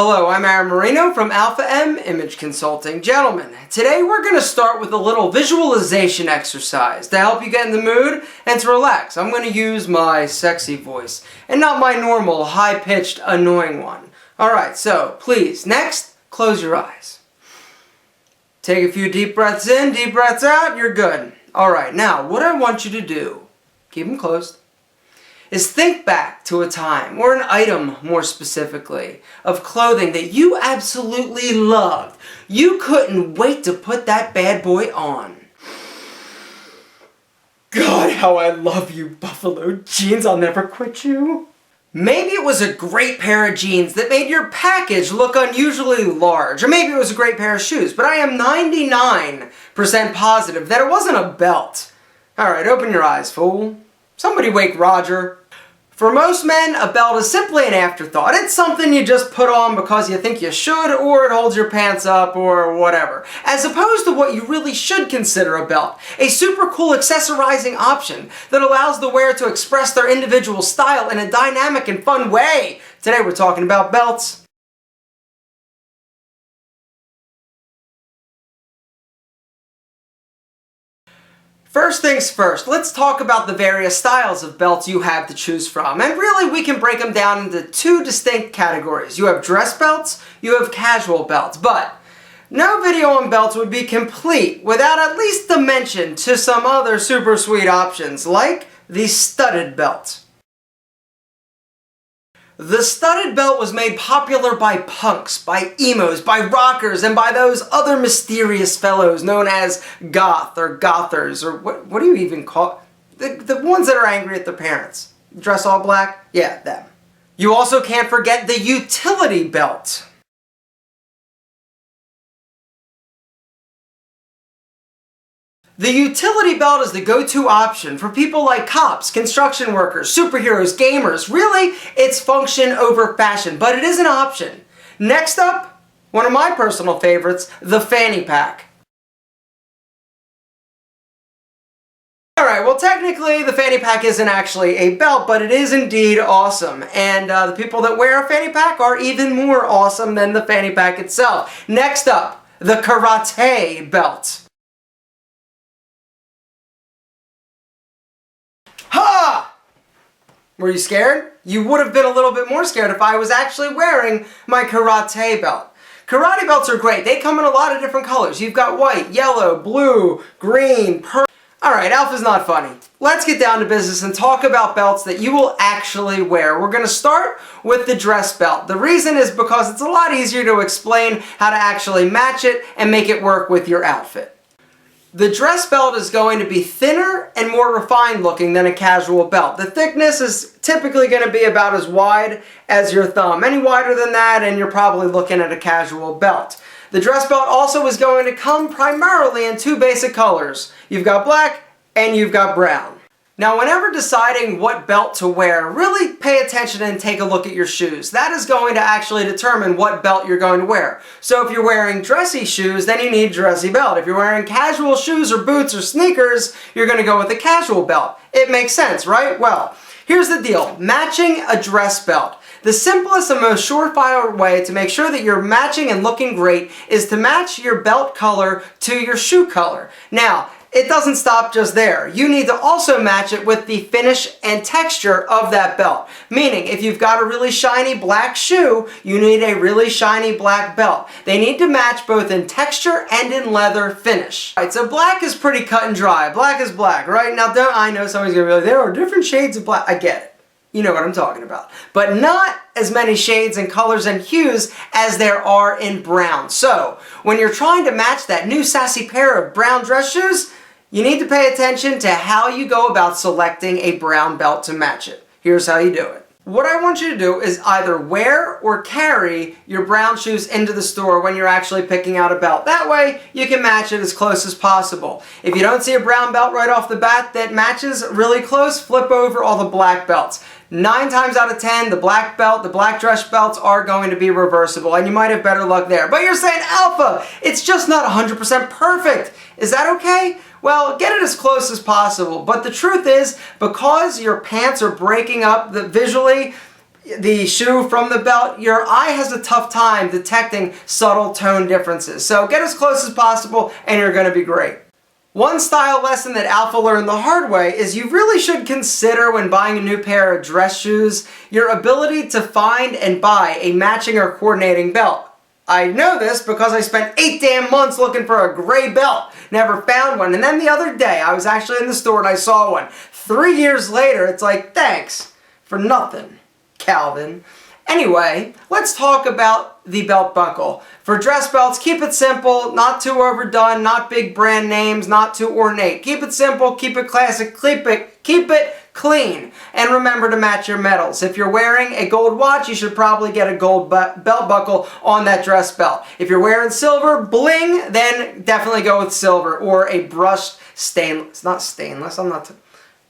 Hello, I'm Marino from Alpha M Image Consulting. Gentlemen, today we're going to start with a little visualization exercise to help you get in the mood and to relax. I'm going to use my sexy voice and not my normal, high-pitched, annoying one. Alright, so please, next, close your eyes. Take a few deep breaths in, deep breaths out, you're good. Alright, now what I want you to do, keep them closed, is think back to a time, or an item more specifically, of clothing that you absolutely loved. You couldn't wait to put that bad boy on. God, how I love you, Buffalo jeans. I'll never quit you. Maybe it was a great pair of jeans that made your package look unusually large. Or maybe it was a great pair of shoes. But I am 99% positive that it wasn't a belt. Alright, open your eyes, fool. Somebody wake Roger. For most men, a belt is simply an afterthought. It's something you just put on because you think you should, or it holds your pants up, or whatever. As opposed to what you really should consider a belt. A super cool accessorizing option that allows the wearer to express their individual style in a dynamic and fun way. Today we're talking about belts. First things first, let's talk about the various styles of belts you have to choose from. And really, we can break them down into two distinct categories. You have dress belts, you have casual belts. But no video on belts would be complete without at least a mention to some other super sweet options, like the studded belt. The studded belt was made popular by punks, by emos, by rockers, and by those other mysterious fellows known as goth or gothers, or what do you even call the ones that are angry at their parents? Dress all black? Yeah, them. You also can't forget the utility belt. The utility belt is the go-to option for people like cops, construction workers, superheroes, gamers. Really, it's function over fashion, but it is an option. Next up, one of my personal favorites, the fanny pack. Alright, well technically the fanny pack isn't actually a belt, but it is indeed awesome. And the people that wear a fanny pack are even more awesome than the fanny pack itself. Next up, the karate belt. Ha! Were you scared? You would have been a little bit more scared if I was actually wearing my karate belt. Karate belts are great. They come in a lot of different colors. You've got white, yellow, blue, green, purple. Alright, Alpha's not funny. Let's get down to business and talk about belts that you will actually wear. We're going to start with the dress belt. The reason is because it's a lot easier to explain how to actually match it and make it work with your outfit. The dress belt is going to be thinner and more refined looking than a casual belt. The thickness is typically going to be about as wide as your thumb. Any wider than that and you're probably looking at a casual belt. The dress belt also is going to come primarily in two basic colors. You've got black and you've got brown. Now, whenever deciding what belt to wear, really pay attention and take a look at your shoes. That is going to actually determine what belt you're going to wear. So if you're wearing dressy shoes, then you need a dressy belt. If you're wearing casual shoes or boots or sneakers, you're going to go with a casual belt. It makes sense, right? Well, here's the deal. Matching a dress belt. The simplest and most surefire way to make sure that you're matching and looking great is to match your belt color to your shoe color. Now, it doesn't stop just there. You need to also match it with the finish and texture of that belt. Meaning, if you've got a really shiny black shoe, you need a really shiny black belt. They need to match both in texture and in leather finish. Alright, so black is pretty cut and dry. Black is black, right? Now, I know somebody's going to be like, there are different shades of black. I get it. You know what I'm talking about. But not as many shades and colors and hues as there are in brown. So, when you're trying to match that new sassy pair of brown dress shoes, you need to pay attention to how you go about selecting a brown belt to match it. Here's how you do it. What I want you to do is either wear or carry your brown shoes into the store when you're actually picking out a belt. That way, you can match it as close as possible. If you don't see a brown belt right off the bat that matches really close, flip over all the black belts. 9 times out of 10, the black belt, the black dress belts are going to be reversible, and you might have better luck there. But you're saying, Alpha, it's just not 100% perfect. Is that okay? Well, get it as close as possible. But the truth is, because your pants are breaking up visually, the shoe from the belt, your eye has a tough time detecting subtle tone differences. So get as close as possible and you're going to be great. One style lesson that Alpha learned the hard way is you really should consider when buying a new pair of dress shoes your ability to find and buy a matching or coordinating belt. I know this because I spent 8 damn months looking for a gray belt. Never found one. And then the other day I was actually in the store and I saw one. 3 years later, it's like, thanks for nothing, Calvin. Anyway, let's talk about the belt buckle. For dress belts, keep it simple, not too overdone, not big brand names, not too ornate. Keep it simple, keep it classic, keep it clean. And remember to match your metals. If you're wearing a gold watch, you should probably get a gold belt buckle on that dress belt. If you're wearing silver bling, then definitely go with silver or a brushed stainless. Not stainless,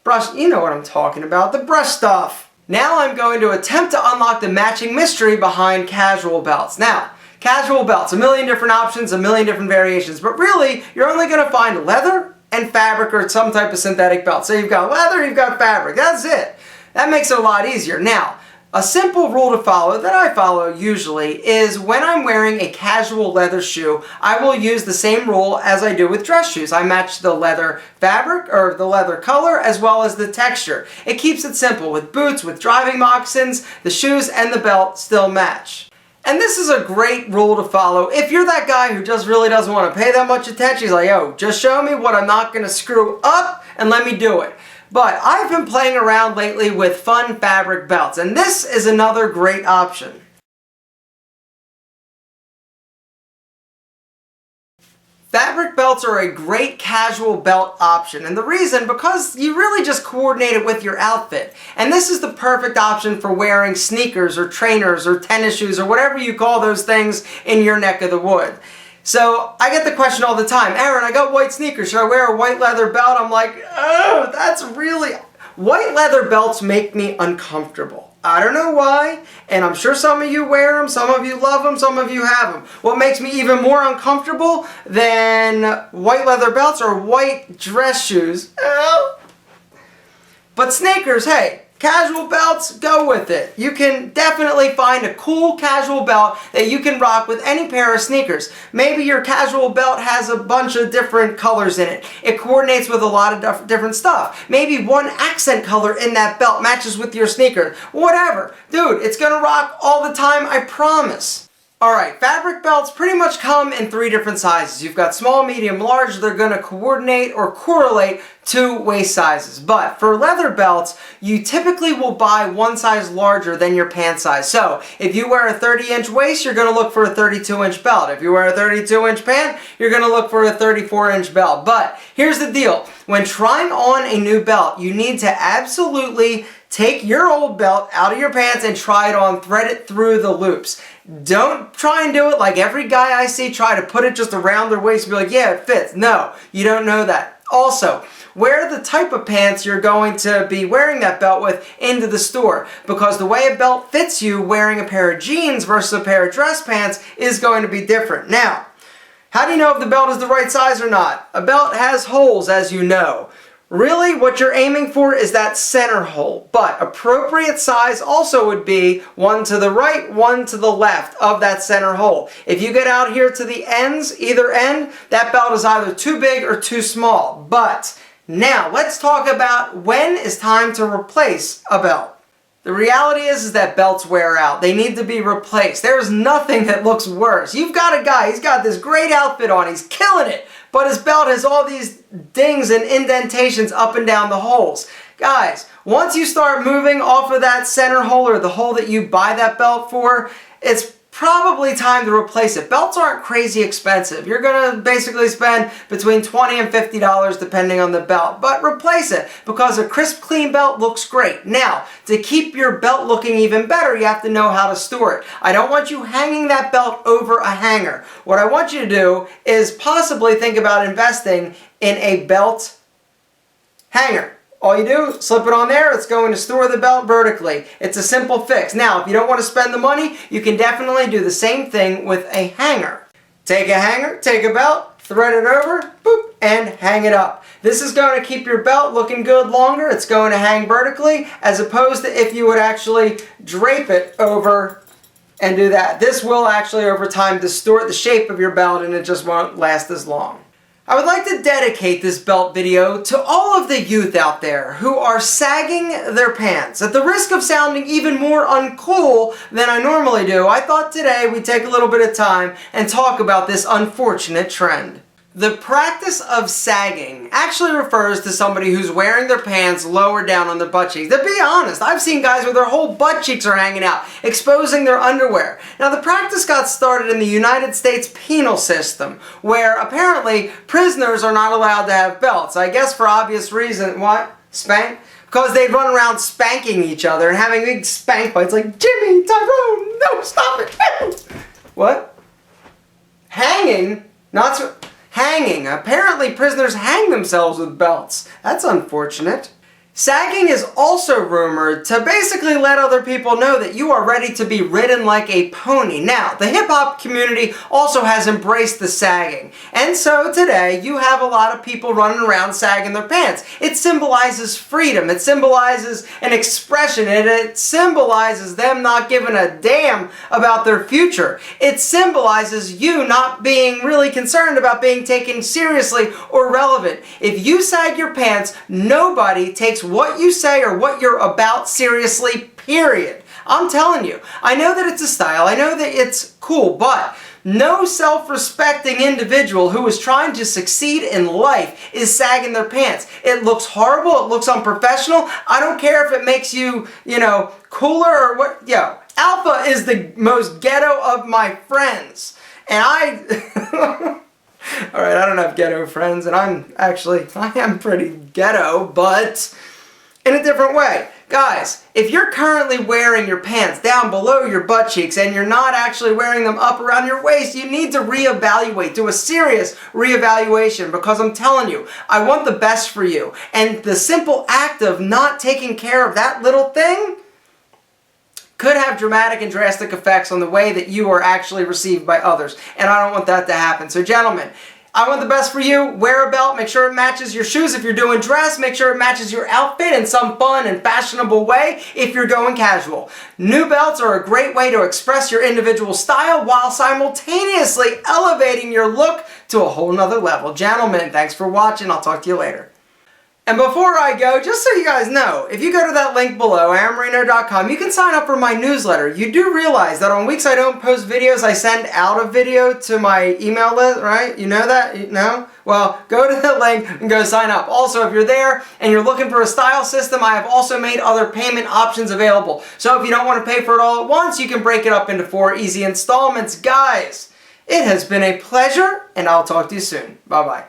brushed, you know what I'm talking about, the brush stuff. Now I'm going to attempt to unlock the matching mystery behind casual belts. Now, casual belts, a million different options, a million different variations, but really, you're only going to find leather and fabric or some type of synthetic belt. So you've got leather, you've got fabric, that's it. That makes it a lot easier. Now, a simple rule to follow that I follow usually is when I'm wearing a casual leather shoe, I will use the same rule as I do with dress shoes. I match the leather fabric or the leather color as well as the texture. It keeps it simple. With boots, with driving moccasins, the shoes and the belt still match. And this is a great rule to follow if you're that guy who just really doesn't want to pay that much attention. He's like, yo, just show me what I'm not going to screw up and let me do it. But I've been playing around lately with fun fabric belts, and this is another great option. Fabric belts are a great casual belt option, and the reason, because you really just coordinate it with your outfit. And this is the perfect option for wearing sneakers or trainers or tennis shoes or whatever you call those things in your neck of the wood. So I get the question all the time, Aaron, I got white sneakers, should I wear a white leather belt? I'm like, oh, that's really... White leather belts make me uncomfortable. I don't know why, and I'm sure some of you wear them, some of you love them, some of you have them. What makes me even more uncomfortable than white leather belts are white dress shoes. But sneakers, hey, casual belts, go with it. You can definitely find a cool casual belt that you can rock with any pair of sneakers. Maybe your casual belt has a bunch of different colors in it. It coordinates with a lot of different stuff. Maybe one accent color in that belt matches with your sneaker. Whatever. Dude, it's gonna rock all the time, I promise. Alright, fabric belts pretty much come in 3 different sizes. You've got small, medium, large. They're going to coordinate or correlate to waist sizes. But for leather belts, you typically will buy one size larger than your pant size. So if you wear a 30-inch waist, you're going to look for a 32-inch belt. If you wear a 32-inch pant, you're going to look for a 34-inch belt. But here's the deal. When trying on a new belt, you need to absolutely take your old belt out of your pants and try it on, thread it through the loops. Don't try and do it like every guy I see try to put it just around their waist and be like, yeah, it fits. No, you don't know that. Also, wear the type of pants you're going to be wearing that belt with into the store, because the way a belt fits you wearing a pair of jeans versus a pair of dress pants is going to be different. Now, how do you know if the belt is the right size or not? A belt has holes, as you know. Really, what you're aiming for is that center hole, but appropriate size also would be one to the right, one to the left of that center hole. If you get out here to the ends, either end, that belt is either too big or too small. But now, let's talk about when is time to replace a belt. The reality is that belts wear out. They need to be replaced. There's nothing that looks worse. You've got a guy, he's got this great outfit on, he's killing it, but his belt has all these dings and indentations up and down the holes. Guys, once you start moving off of that center hole or the hole that you buy that belt for, it's probably time to replace it. Belts aren't crazy expensive. You're going to basically spend between $20 and $50 depending on the belt. But replace it, because a crisp, clean belt looks great. Now, to keep your belt looking even better, you have to know how to store it. I don't want you hanging that belt over a hanger. What I want you to do is possibly think about investing in a belt hanger. All you do, slip it on there, it's going to store the belt vertically. It's a simple fix. Now, if you don't want to spend the money, you can definitely do the same thing with a hanger. Take a hanger, take a belt, thread it over, boop, and hang it up. This is going to keep your belt looking good longer. It's going to hang vertically as opposed to if you would actually drape it over and do that. This will actually over time distort the shape of your belt and it just won't last as long. I would like to dedicate this belt video to all of the youth out there who are sagging their pants. At the risk of sounding even more uncool than I normally do, I thought today we'd take a little bit of time and talk about this unfortunate trend. The practice of sagging actually refers to somebody who's wearing their pants lower down on their butt cheeks. To be honest, I've seen guys where their whole butt cheeks are hanging out, exposing their underwear. Now, the practice got started in the United States penal system, where apparently prisoners are not allowed to have belts. I guess for obvious reason. What? Spank? Because they'd run around spanking each other and having big spank fights like, Jimmy, Tyrone, no, stop it. What? Hanging? Not so... Hanging. Apparently prisoners hang themselves with belts. That's unfortunate. Sagging is also rumored to basically let other people know that you are ready to be ridden like a pony. Now, the hip-hop community also has embraced the sagging. And so today, you have a lot of people running around sagging their pants. It symbolizes freedom. It symbolizes an expression. And it symbolizes them not giving a damn about their future. It symbolizes you not being really concerned about being taken seriously or relevant. If you sag your pants, nobody takes what you say or what you're about seriously, period. I'm telling you. I know that it's a style. I know that it's cool, but no self-respecting individual who is trying to succeed in life is sagging their pants. It looks horrible. It looks unprofessional. I don't care if it makes you, cooler or what. Alpha is the most ghetto of my friends. And Alright, I don't have ghetto friends, and I am pretty ghetto, but in a different way. Guys, if you're currently wearing your pants down below your butt cheeks and you're not actually wearing them up around your waist, you need to reevaluate. Do a serious reevaluation, because I'm telling you, I want the best for you. And the simple act of not taking care of that little thing could have dramatic and drastic effects on the way that you are actually received by others. And I don't want that to happen. So gentlemen, I want the best for you. Wear a belt. Make sure it matches your shoes. If you're doing dress, make sure it matches your outfit in some fun and fashionable way if you're going casual. New belts are a great way to express your individual style while simultaneously elevating your look to a whole nother level. Gentlemen, thanks for watching. I'll talk to you later. And before I go, just so you guys know, if you go to that link below, marino.com, you can sign up for my newsletter. You do realize that on weeks I don't post videos, I send out a video to my email list, right? You know that? No? Well, go to the link and go sign up. Also, if you're there and you're looking for a style system, I have also made other payment options available. So if you don't want to pay for it all at once, you can break it up into 4 easy installments. Guys, it has been a pleasure, and I'll talk to you soon. Bye-bye.